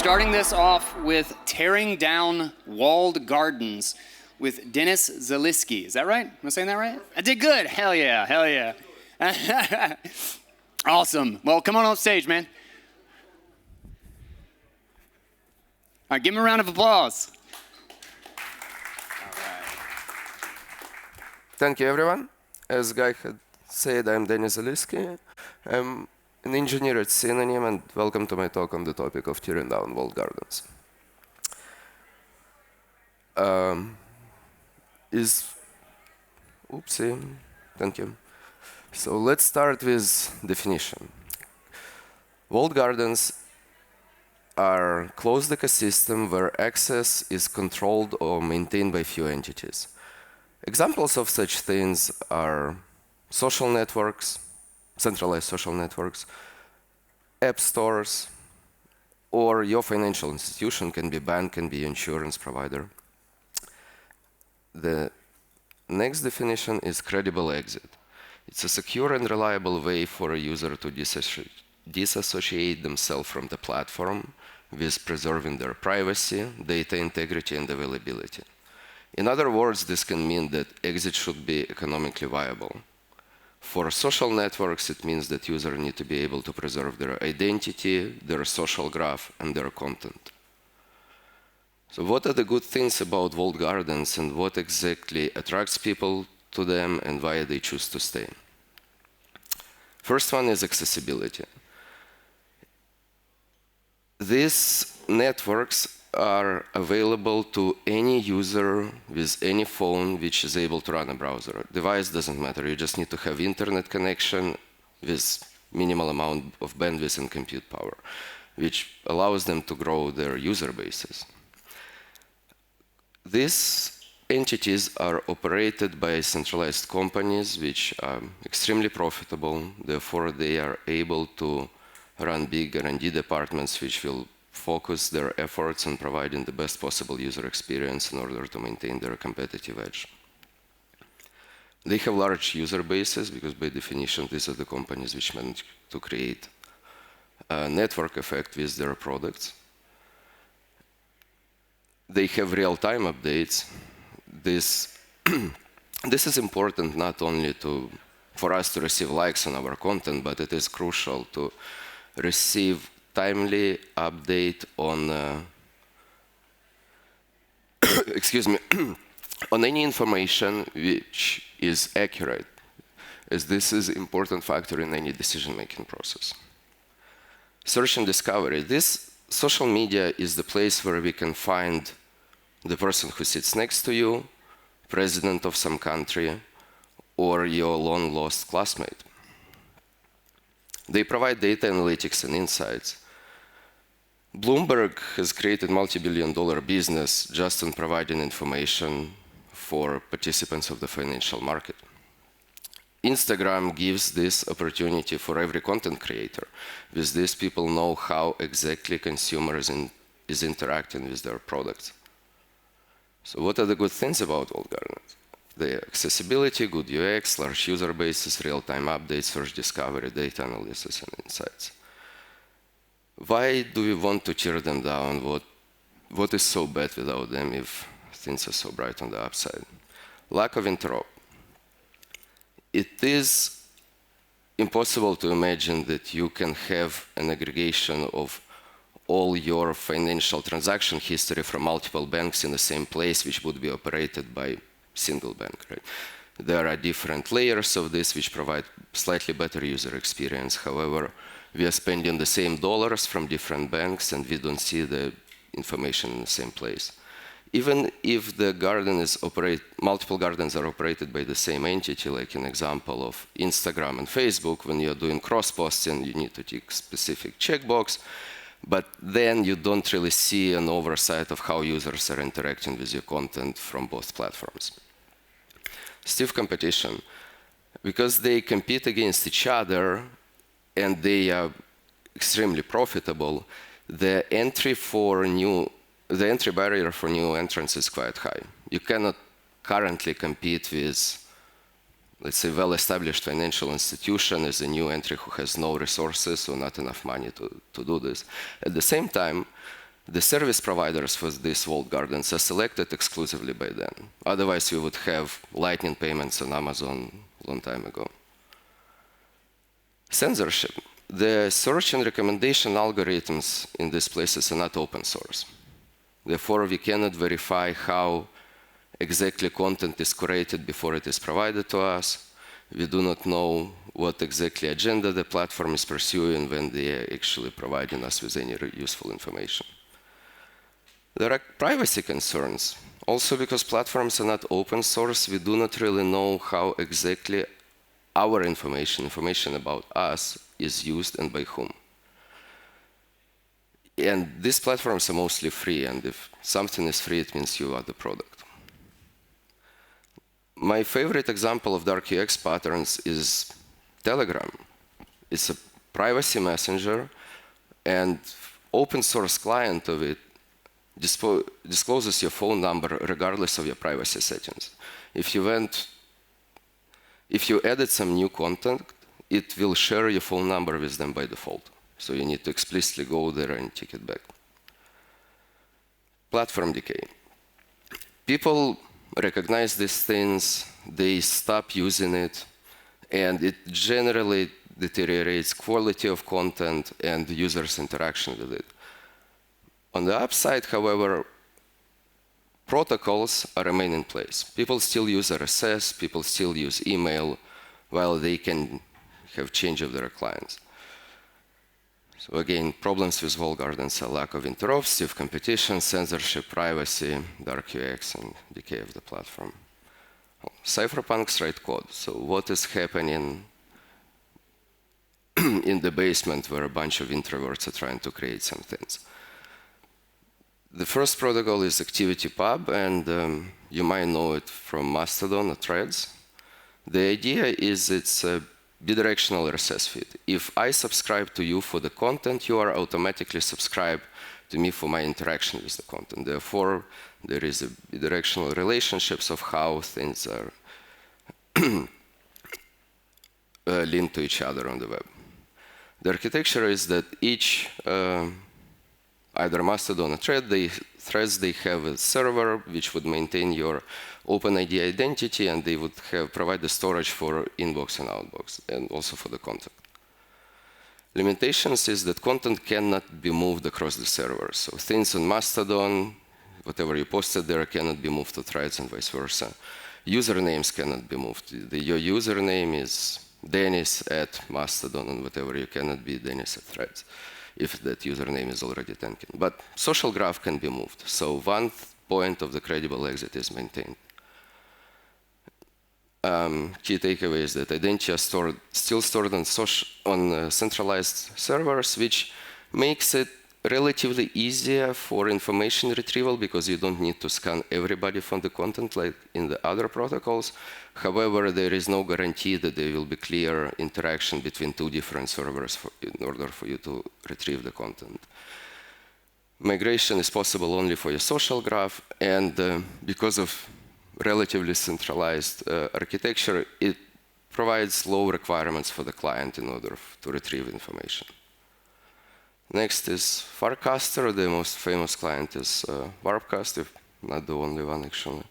starting this off with tearing down walled gardens with Dennis Zaliskyi. Is that right? Am I saying that right? I did good. Hell yeah, hell yeah. Awesome. Well, come on stage, man. All right, give him a round of applause. Thank you, everyone. As Guy had said, I'm Dennis Zaliskyi. I'm an engineer at Synonym, and welcome to my talk on the topic of tearing down walled gardens. Oopsie, thank you. So let's start with definition. Walled gardens are closed ecosystem where access is controlled or maintained by few entities. Examples of such things are social networks, centralized social networks, app stores, or your financial institution, can be bank, can be insurance provider. The next definition is credible exit. It's a secure and reliable way for a user to disassociate themselves from the platform with preserving their privacy, data integrity, and availability. In other words, this can mean that exit should be economically viable. For social networks, it means that users need to be able to preserve their identity, their social graph, and their content. So what are the good things about walled gardens, and what exactly attracts people to them, and why they choose to stay? First one is accessibility. These networks are available to any user with any phone which is able to run a browser. Device doesn't matter, you just need to have internet connection with minimal amount of bandwidth and compute power, which allows them to grow their user bases. These entities are operated by centralized companies which are extremely profitable, therefore they are able to run big R&D departments which will focus their efforts on providing the best possible user experience in order to maintain their competitive edge. They have large user bases because by definition these are the companies which manage to create a network effect with their products. They have real-time updates. This is important not only for us to receive likes on our content, but it is crucial to receive timely update on on any information which is accurate, as this is an important factor in any decision-making process. Search and discovery. This social media is the place where we can find the person who sits next to you, president of some country, or your long-lost classmate. They provide data analytics and insights. Bloomberg has created multi-billion-dollar business just on providing information for participants of the financial market. Instagram gives this opportunity for every content creator. With this, people know how exactly consumers is interacting with their products. So what are the good things about walled gardens? The accessibility, good UX, large user bases, real-time updates, search discovery, data analysis, and insights. Why do we want to tear them down? What is so bad without them if things are so bright on the upside? Lack of interop. It is impossible to imagine that you can have an aggregation of all your financial transaction history from multiple banks in the same place, which would be operated by single bank, right? There are different layers of this which provide slightly better user experience. However, we are spending the same dollars from different banks and we don't see the information in the same place. Even if the garden is multiple gardens are operated by the same entity, like an example of Instagram and Facebook, when you're doing cross-posting, you need to tick specific checkbox, but then you don't really see an oversight of how users are interacting with your content from both platforms. Stiff competition. Because they compete against each other and they are extremely profitable, the entry barrier for new entrants is quite high. You cannot currently compete with, let's say, well-established financial institution as a new entry who has no resources or not enough money to do this. At the same time, The service providers for these walled gardens are selected exclusively by them. Otherwise, we would have lightning payments on Amazon a long time ago. Censorship. The search and recommendation algorithms in these places are not open source. Therefore, we cannot verify how exactly content is curated before it is provided to us. We do not know what exactly agenda the platform is pursuing when they are actually providing us with any useful information. There are privacy concerns. Also, because platforms are not open source, we do not really know how exactly our information about us, is used and by whom. And these platforms are mostly free, and if something is free, it means you are the product. My favorite example of dark UX patterns is Telegram. It's a privacy messenger, and open source client of it discloses your phone number regardless of your privacy settings. If you added some new content, it will share your phone number with them by default. So you need to explicitly go there and check it back. Platform decay. People recognize these things, they stop using it, and it generally deteriorates quality of content and users' interaction with it. On the upside, however, protocols remain in place. People still use RSS, people still use email, while they can have change of their clients. So again, problems with walled gardens are lack of interop, stiff competition, censorship, privacy, dark UX, and decay of the platform. Cypherpunks write code. So what is happening in the basement where a bunch of introverts are trying to create some things? The first protocol is ActivityPub, and you might know it from Mastodon or Threads. The idea is it's a bidirectional RSS feed. If I subscribe to you for the content, you are automatically subscribed to me for my interaction with the content. Therefore, there is a bidirectional relationships of how things are linked to each other on the web. The architecture is that each either Mastodon or Threads, they have a server which would maintain your OpenID identity, and they would provide the storage for inbox and outbox, and also for the content. Limitations is that content cannot be moved across the server. So things on Mastodon, whatever you posted there, cannot be moved to Threads and vice versa. Usernames cannot be moved. Your username is Dennis at Mastodon, and whatever you cannot be Dennis at Threads, if that username is already taken. But social graph can be moved. So one point of the credible exit is maintained. Key takeaway is that identity is still stored on centralized servers, which makes it relatively easier for information retrieval because you don't need to scan everybody from the content like in the other protocols. However, there is no guarantee that there will be clear interaction between two different servers in order for you to retrieve the content. Migration is possible only for your social graph, and because of relatively centralized architecture, it provides low requirements for the client in order to retrieve information. Next is Farcaster. The most famous client is Warpcast, if not the only one actually.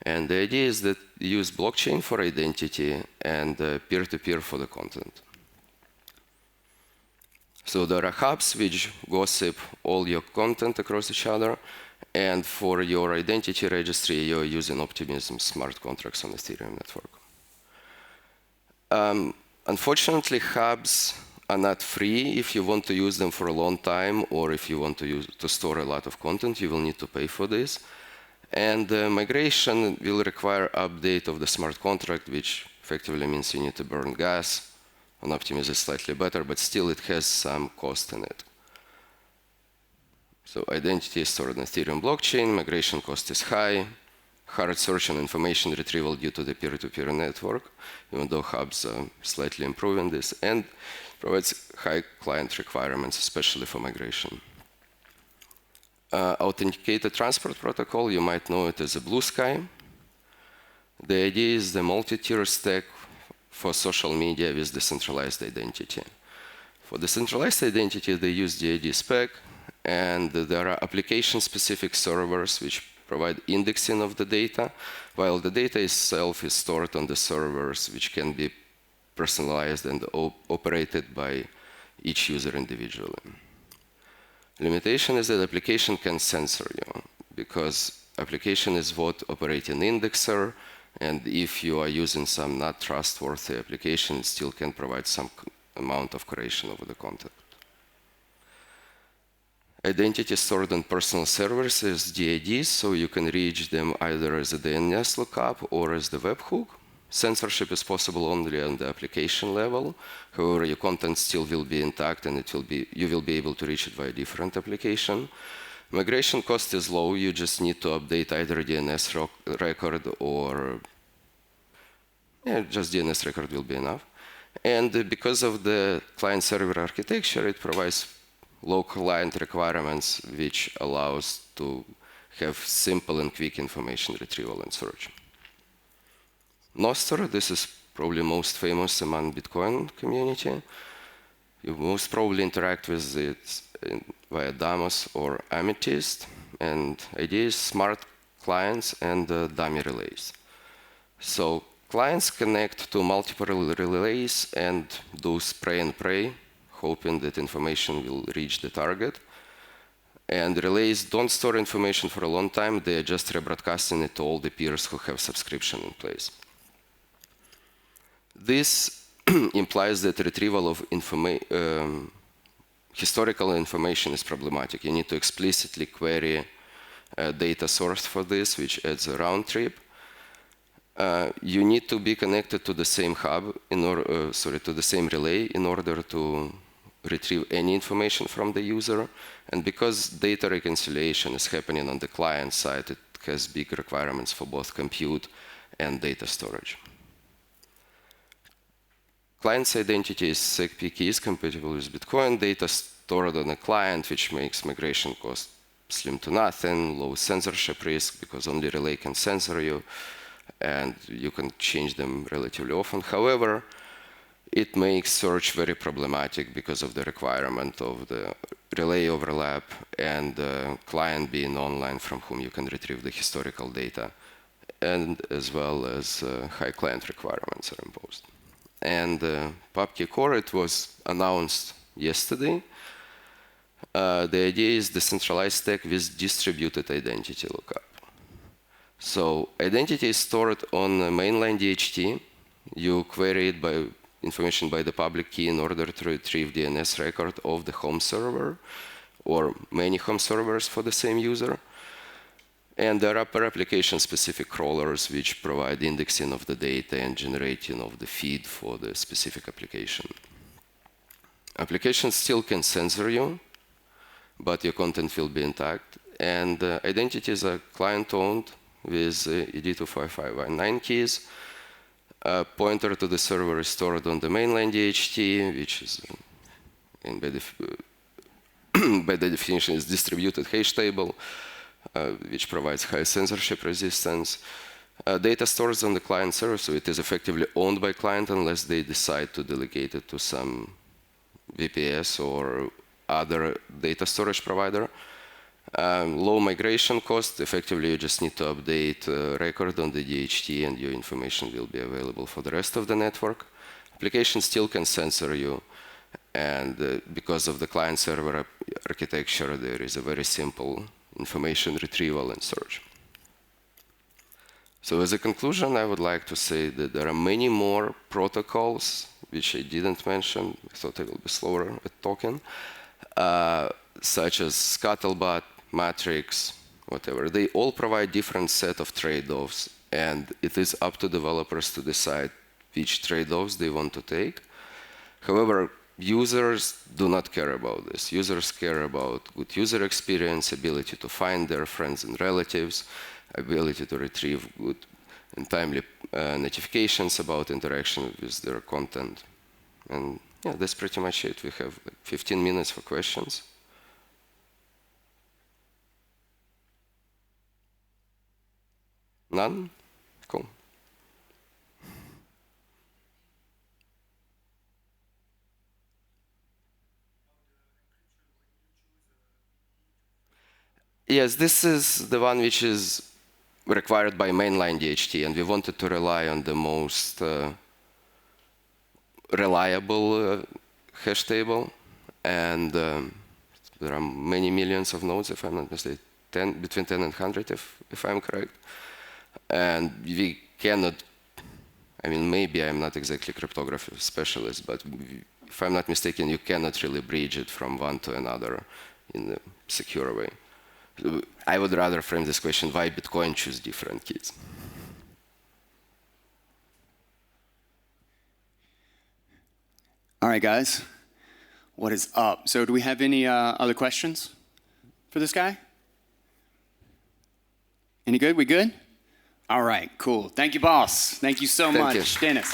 And the idea is that you use blockchain for identity and peer-to-peer for the content. So there are hubs which gossip all your content across each other, and for your identity registry, you're using Optimism smart contracts on the Ethereum network. Unfortunately, hubs are not free. If you want to use them for a long time, or if you want to store a lot of content, you will need to pay for this. And migration will require update of the smart contract, which effectively means you need to burn gas. On Optimism, it's slightly better, but still it has some cost in it. So identity is stored in Ethereum blockchain, migration cost is high, hard search and information retrieval due to the peer-to-peer network, even though hubs are slightly improving this, and provides high client requirements, especially for migration. Authenticated transport protocol, you might know it as a Blue Sky. The idea is the multi-tier stack for social media with decentralized identity. For decentralized identity, they use the ID spec, And there are application-specific servers which provide indexing of the data, while the data itself is stored on the servers, which can be personalized and operated by each user individually. Limitation is that application can censor you, because application is what operating indexer, and if you are using some not trustworthy application, it still can provide some amount of correction over the content. Identity stored on personal servers is DIDs, so you can reach them either as a DNS lookup or as the webhook. Censorship is possible only on the application level. However, your content still will be intact, and you will be able to reach it via different application. Migration cost is low. You just need to update either DNS record or just DNS record will be enough. And because of the client-server architecture, it provides local client requirements, which allows to have simple and quick information retrieval and search. Nostr, this is probably most famous among Bitcoin community. You most probably interact with it via Damos or Amethyst, and idea is smart clients and dummy relays. So clients connect to multiple relays and do spray and pray, hoping that information will reach the target. And relays don't store information for a long time. They are just rebroadcasting it to all the peers who have subscription in place. This implies that retrieval of historical information is problematic. You need to explicitly query a data source for this, which adds a round trip. You need to be connected to the same hub, to the same relay in order to retrieve any information from the user. And because data reconciliation is happening on the client side, it has big requirements for both compute and data storage. Client's identity is SegP keys compatible with Bitcoin, data stored on a client, which makes migration cost slim to nothing, low censorship risk, because only relay can censor you, and you can change them relatively often. However, it makes search very problematic because of the requirement of the relay overlap and the client being online from whom you can retrieve the historical data, and as well as high client requirements are imposed. And PubKey Core, it was announced yesterday. The idea is decentralized stack with distributed identity lookup. So identity is stored on the mainline DHT. You query it by information by the public key in order to retrieve DNS record of the home server or many home servers for the same user. And there are per application specific crawlers which provide indexing of the data and generating of the feed for the specific application. Applications still can censor you, but your content will be intact. And identities are client-owned with ED25519 keys. A pointer to the server is stored on the mainline DHT, which is by the definition is distributed hash table, which provides high censorship resistance. Data stores on the client server, so it is effectively owned by client unless they decide to delegate it to some VPS or other data storage provider. Low migration cost, effectively you just need to update record on the DHT and your information will be available for the rest of the network. Application still can censor you, and because of the client-server architecture, there is a very simple information retrieval and search. So as a conclusion, I would like to say that there are many more protocols which I didn't mention. I thought I will be slower at talking, such as Scuttlebutt, Matrix, whatever. They all provide different set of trade-offs, and it is up to developers to decide which trade-offs they want to take. However, users do not care about this. Users care about good user experience, ability to find their friends and relatives, ability to retrieve good and timely notifications about interaction with their content. And yeah, that's pretty much it. We have like 15 minutes for questions. None? Cool. Yes, this is the one which is required by mainline DHT, and we wanted to rely on the most reliable hash table. And there are many millions of nodes, if I'm not mistaken, between 10 and 100, if I'm correct. And we cannot, I mean, maybe I'm not exactly cryptography specialist, but if I'm not mistaken, you cannot really bridge it from one to another in a secure way. I would rather frame this question, why Bitcoin choose different keys? All right, guys. What is up? So do we have any other questions for this guy? Any good? We good? All right, cool. Thank you, boss. Thank you so much, you. Dennis.